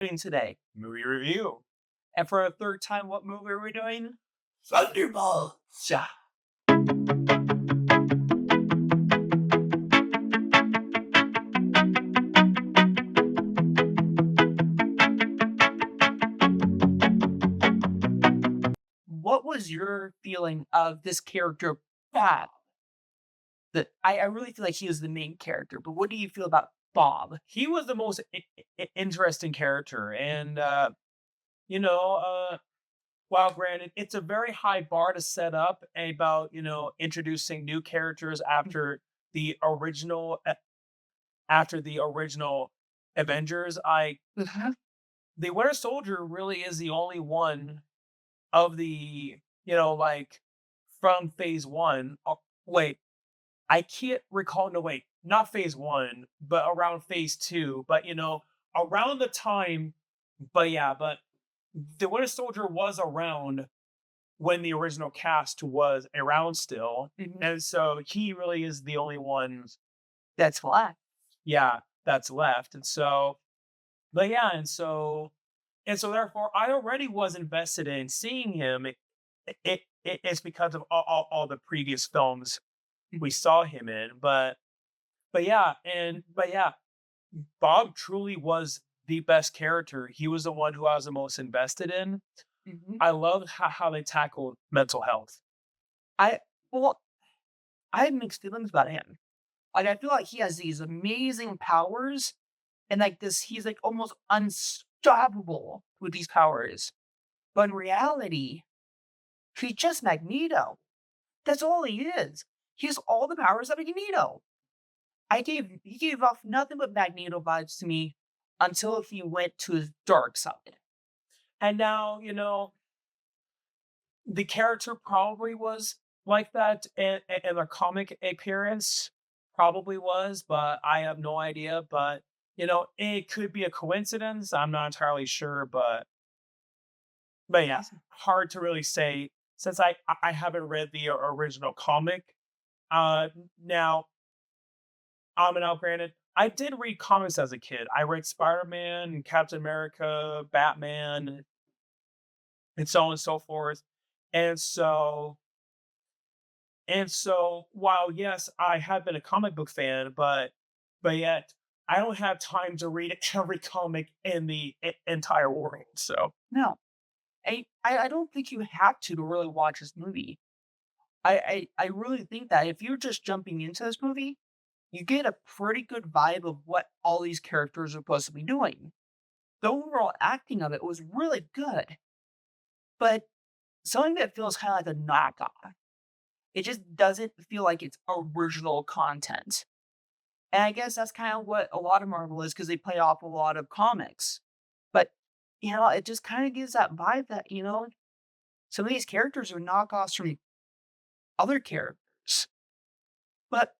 Doing today? Movie review. And for a third time, what movie are we doing? Thunderbolts. Yeah. What was your feeling of this character, Bob? I really feel like he was the main character, but what do you feel about Bob? He was the most interesting character, and you know, uh, while granted, it's a very high bar to set up about introducing new characters after the original Avengers. I Mhm. The Winter Soldier really is the only one of the like from Phase One. Oh, wait, I can't recall. No, wait, not Phase One, but around Phase Two. But around the time. But yeah, but the Winter Soldier was around when the original cast was around still, Mhm. and so he really is the only one. That's why. Yeah, that's left, and so. But yeah, and so therefore, I already was invested in seeing him. It's because of all the previous films we Mhm. saw him in, but yeah, Bob truly was the best character. He was the one who I was the most invested in. Mhm. I loved how they tackled mental health. I well, I have mixed feelings about him. Like, I feel like he has these amazing powers, and like this, he's like almost unstoppable with these powers. But in reality, he's just Magneto. That's all he is. He has all the powers of Magneto. He gave off nothing but Magneto vibes to me until he went to his dark side. And now, the character probably was like that in their comic appearance, probably was, but I have no idea. But it could be a coincidence. I'm not entirely sure, but yeah, hard to really say since I haven't read the original comic. Now, and now granted, I did read comics as a kid. I read Spider Man, Captain America, Batman, and so on and so forth. And so while yes, I have been a comic book fan, but yet I don't have time to read every comic in the entire world. So No, I don't think you have to really watch this movie. I really think that if you're just jumping into this movie, you get a pretty good vibe of what all these characters are supposed to be doing. The overall acting of it was really good, but something that feels kind of like a knockoff. It just doesn't feel like it's original content. And I guess that's kind of what a lot of Marvel is because they play off a lot of comics. But, it just kind of gives that vibe that, some of these characters are knockoffs from other characters. But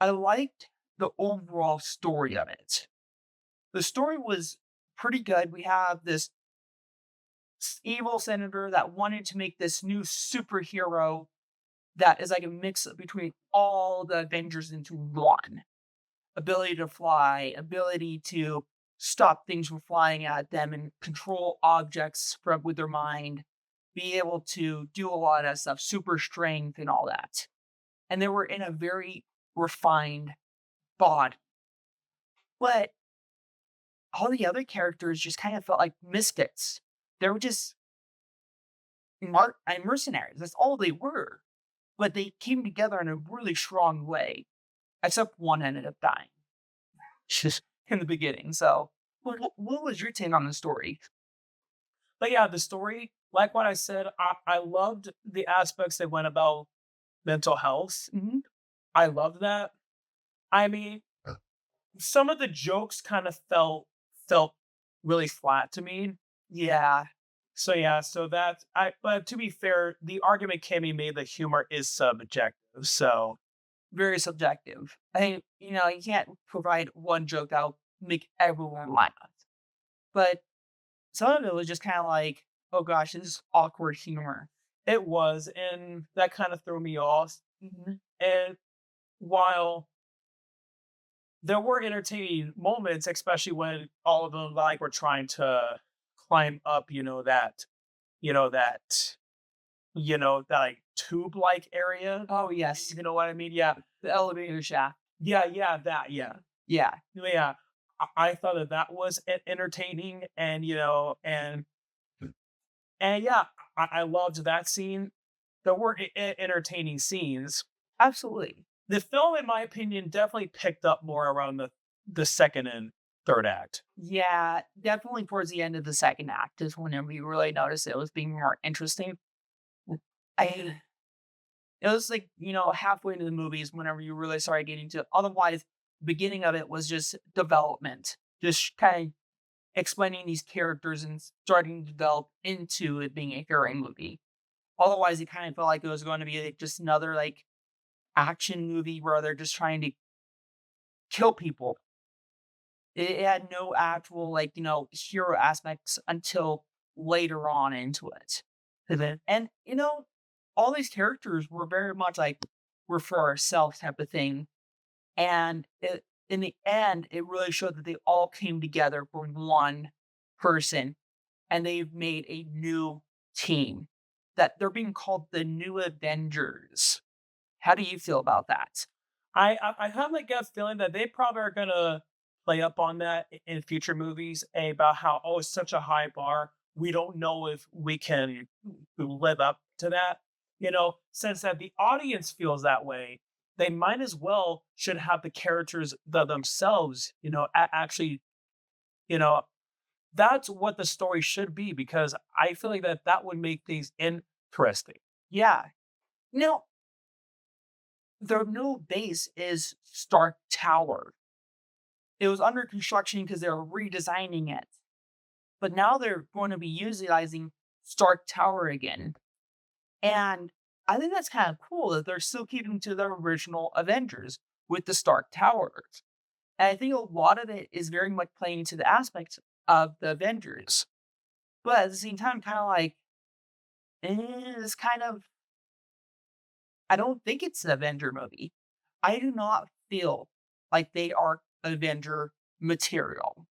I liked the overall story of it. The story was pretty good. We have this evil senator that wanted to make this new superhero that is like a mix between all the Avengers into one. Ability to fly, ability to stop things from flying at them and control objects from with their mind, be able to do a lot of stuff, super strength and all that. And they were in a very refined body. But all the other characters just kind of felt like misfits. They were just mercenaries. That's all they were. But they came together in a really strong way, except one ended up dying just in the beginning. So, what was your take on the story? but yeah, the story, like what I said, I loved the aspects that went about mental health. Mhm. I love that. I mean, some of the jokes kind of felt really flat to me. Yeah, So yeah, so that I but to be fair, the argument can be made that humor is subjective. So very subjective. I think, you can't provide one joke that'll make everyone laugh. But some of it was just kind of like, oh gosh, this is awkward humor. it was, and that kind of threw me off. Mhm. And while there were entertaining moments, especially when all of them like were trying to climb up, you know, that, that like tube like area. Oh, yes. You know what I mean? Yeah. The elevator shaft. Yeah, yeah, that, yeah. Yeah. Yeah. I thought that that was entertaining and, and yeah, I loved that scene. There were entertaining scenes. Absolutely. The film, in my opinion, definitely picked up more around the second and third act. Yeah, definitely towards the end of the second act is whenever you really notice it was being more interesting. I it was like, halfway into the movies whenever you really started getting to otherwise, beginning of it was just development. Just kind of explaining these characters and starting to develop into it being a hero movie. Otherwise, it kind of felt like it was going to be like just another like action movie where they're just trying to kill people. It had no actual like, hero aspects until later on into it. And all these characters were very much like we're for ourselves type of thing. And in the end, it really showed that they all came together for one person and they've made a new team that they're being called the New Avengers. How do you feel about that? I have like a feeling that they probably are gonna play up on that in future movies about how, oh, it's such a high bar. We don't know if we can live up to that. Since that the audience feels that way, they might as well should have the characters themselves, actually, you know, that's what the story should be because I feel like that would make things interesting. Yeah. You know, their new base is Stark Tower. It was under construction because they were redesigning it. But now they're going to be utilizing Stark Tower again. And I think that's kind of cool that they're still keeping to their original Avengers with the Stark Towers. And I think a lot of it is very much playing to the aspects of the Avengers. But at the same time, kind of like, it's kind of, I don't think it's an Avenger movie. I do not feel like they are Avenger material.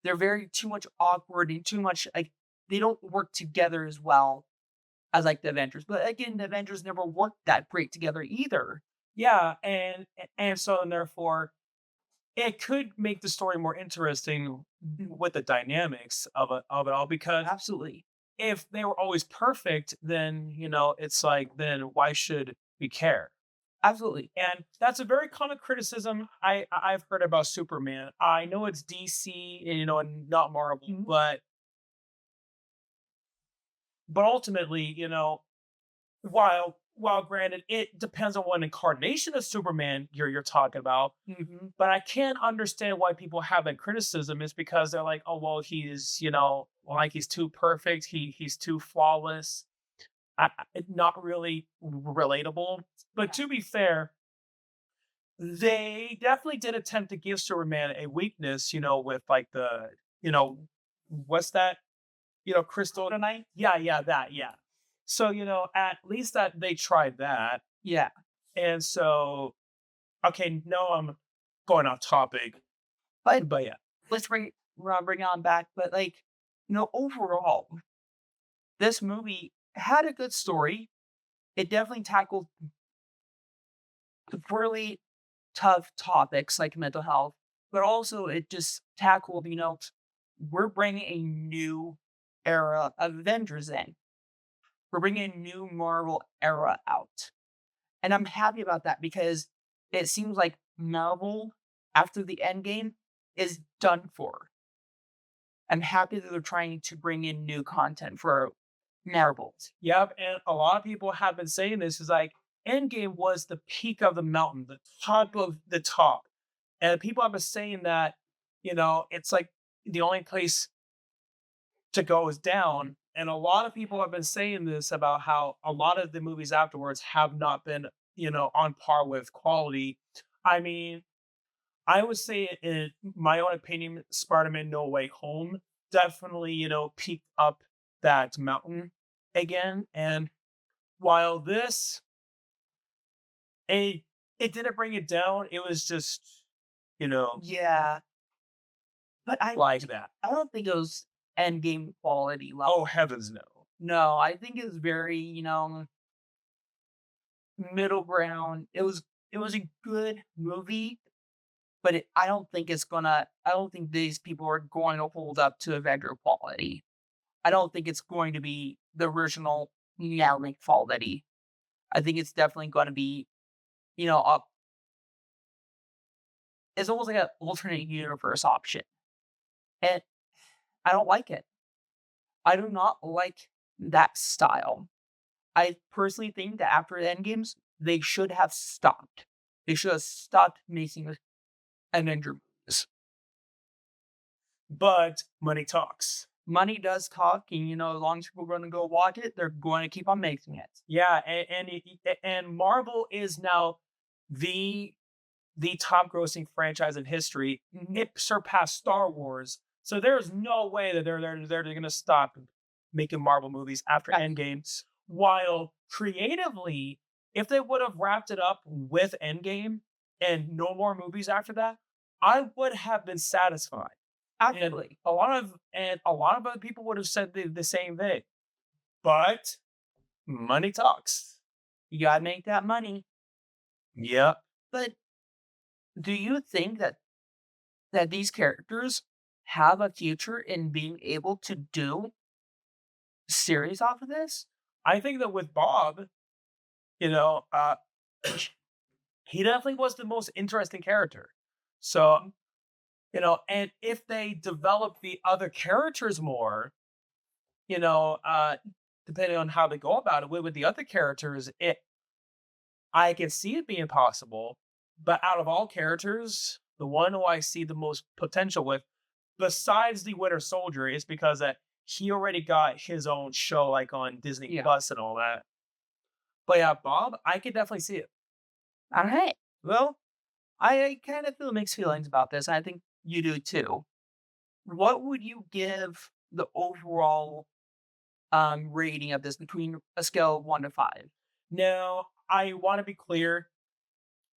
They're very too much awkward and too much like they don't work together as well as like the Avengers. But again, the Avengers never worked that great together either. Yeah, and so and therefore it could make the story more interesting with the dynamics of it all because Absolutely. if they were always perfect, then it's like then why should we care? Absolutely. And that's a very common criticism I've heard about Superman. I know it's DC, and not Marvel, Mhm. but ultimately, while granted it depends on what incarnation of Superman you're talking about, Mhm. but I can't understand why people have that criticism is because they're like, oh well, he's like he's too perfect, he's too flawless, not really relatable. But to be fair, they definitely did attempt to give Superman a weakness, with like you know, what's that? Crystal. Tonight? Yeah, yeah, that, yeah. So, at least that they tried that. Yeah. And so, okay, no, I'm going off topic, But but yeah. let's bring it on back. But like, overall, this movie had a good story. It definitely tackled really tough topics like mental health, but also it just tackled, we're bringing a new era of Avengers in. We're bringing a new Marvel era out. And I'm happy about that because it seems like Marvel, after the end game, is done for. I'm happy that they're trying to bring in new content for Marvels. Yep, and a lot of people have been saying this is like Endgame was the peak of the mountain, the top of the top. And people have been saying that, it's like the only place to go is down. And a lot of people have been saying this about how a lot of the movies afterwards have not been, on par with quality. I mean, I would say, in my own opinion, Spider-Man No Way Home definitely, peaked up that mountain again. And while this, it it didn't bring it down, it was just you know, Yeah, but like that. I don't think it was Endgame quality level. Oh, heavens no. No, I think it's very, middle ground. It was a good movie, but I don't think I don't think these people are going to hold up to Avenger quality. I don't think it's going to be the original Yelling quality. I think it's definitely going to be, up. It's almost like an alternate universe option, and I don't like it. I do not like that style. I personally think that after the Endgames, they should have stopped. They should have stopped making Avenger movies. But money talks. Money does talk, and as long as people are going to go watch it, they're going to keep on making it. Yeah, and Marvel is now the the top grossing franchise in history. Mhm. It surpassed Star Wars. So there's no way that they're going to stop making Marvel movies after Yeah. Endgames. While creatively, if they would have wrapped it up with Endgame and no more movies after that, I would have been satisfied. And Absolutely. a lot of other people would have said the same thing. But money talks. You got to make that money. Yeah. But do you think that these characters have a future in being able to do series off of this? I think that with Bob, you know, he definitely was the most interesting character. So, and if they develop the other characters more, you know, uh, depending on how they go about it with the other characters, I can see it being possible. But out of all characters, the one who I see the most potential with, besides the Winter Soldier, is because that he already got his own show like on Disney Yeah. Plus and all that. But yeah, Bob, I could definitely see it. All right. Well, I kind of feel mixed feelings about this. I think you do too. What would you give the overall rating of this between a scale of 1 to 5? Now, I want to be clear.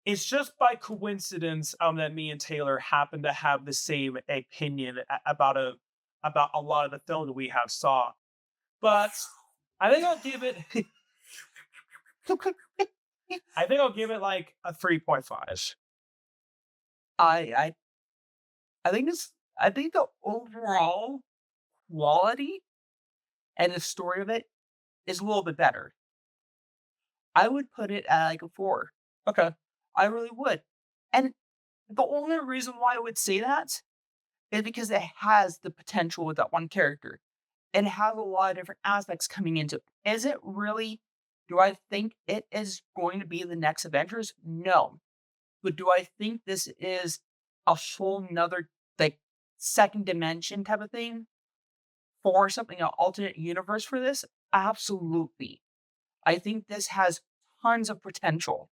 It's just by coincidence that me and Taylor happen to have the same opinion about a lot of the film that we have saw. But I think I'll give it. I think I'll give it like a 3.5. I I think this. I think the overall quality and the story of it is a little bit better. I would put it at like a 4. Okay. I really would. And the only reason why I would say that is because it has the potential with that one character. And has a lot of different aspects coming into it. Is it really? Do I think it is going to be the next Avengers? No. But do I think this is a whole nother like second dimension type of thing for something, an alternate universe for this? Absolutely. I think this has tons of potential.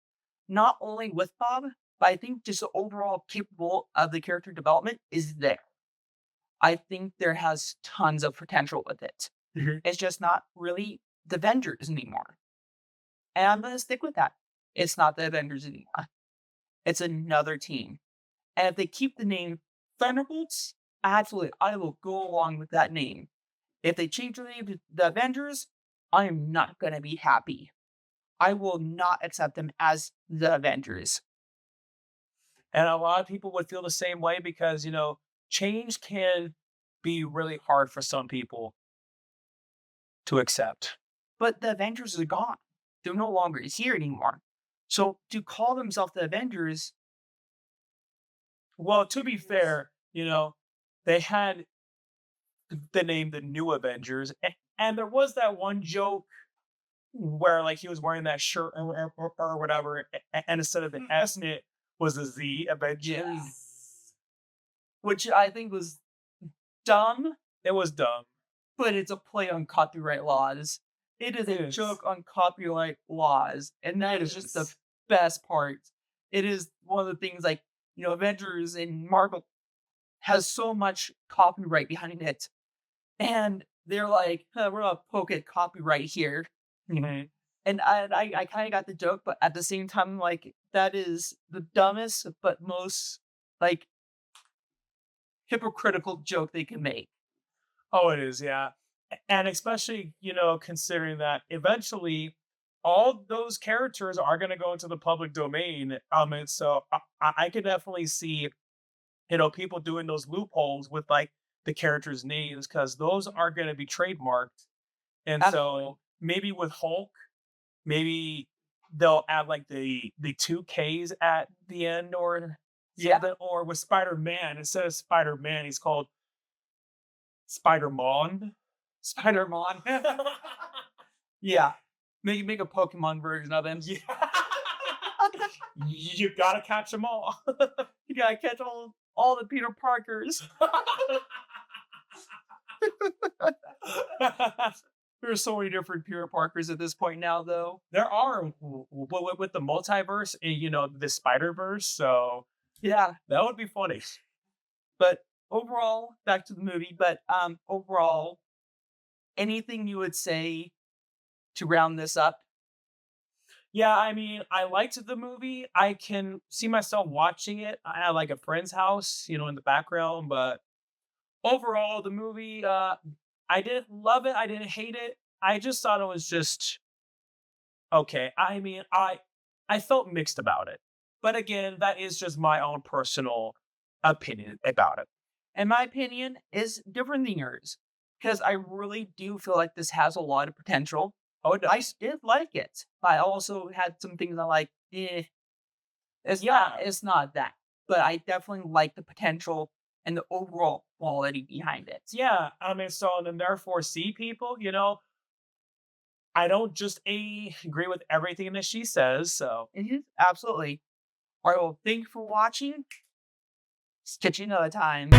Not only with Bob, but I think just the overall capable of the character development is there. I think there has tons of potential with it. Mhm. It's just not really the Avengers anymore. And I'm gonna stick with that. It's not the Avengers anymore. It's another team. And if they keep the name Thunderbolts, absolutely, I will go along with that name. If they change the name to the Avengers, I am not gonna be happy. I will not accept them as the Avengers. And a lot of people would feel the same way because, change can be really hard for some people to accept. But the Avengers are gone. They're no longer here anymore. So to call themselves the Avengers, Well, to be fair, they had the name the New Avengers, and there was that one joke where like he was wearing that shirt or whatever, and instead of the S in it was a Z Avengers. yes, which I think was dumb, It was dumb. but it's a play on copyright laws. It is a It is. joke on copyright laws, and that is just the best part. It is one of the things like, Avengers and Marvel has so much copyright behind it. And they're like, "Huh, we're gonna poke at copyright here." Mhm. And I kind of got the joke, but at the same time, like that is the dumbest but most like hypocritical joke they can make. Oh, it is, yeah. And especially, considering that eventually all those characters are going to go into the public domain. And so I could definitely see, people doing those loopholes with like the characters' names because those are going to be trademarked. And Absolutely. so maybe with Hulk, maybe they'll add like the two K's at the end or Yeah. something. Or with Spider-Man, instead of Spider-Man, he's called Spider-Mon. Spider-Man. Yeah. Make a Pokemon version of him. Yeah. You gotta catch them all. You gotta catch all the Peter Parkers. There's so many different Peter Parkers at this point now, though. There are with the multiverse, the Spider Verse. So Yeah, that would be funny. but overall, back to the movie. But overall, anything you would say to round this up? Yeah, I mean, I liked the movie. I can see myself watching it at like a friend's house, in the background. But overall, the movie, I didn't love it. I didn't hate it. I just thought it was just okay. I mean, I felt mixed about it. But again, that is just my own personal opinion about it. And my opinion is different than yours because I really do feel like this has a lot of potential. Oh, it I does. did like it. I also had some things I like. Yeah. It's not that, but I definitely like the potential and the overall quality behind it. Yeah. I mean, so then therefore, see people, I don't just agree with everything that she says. So Mhm, absolutely. All right. Well, thank you for watching. Catch you another time.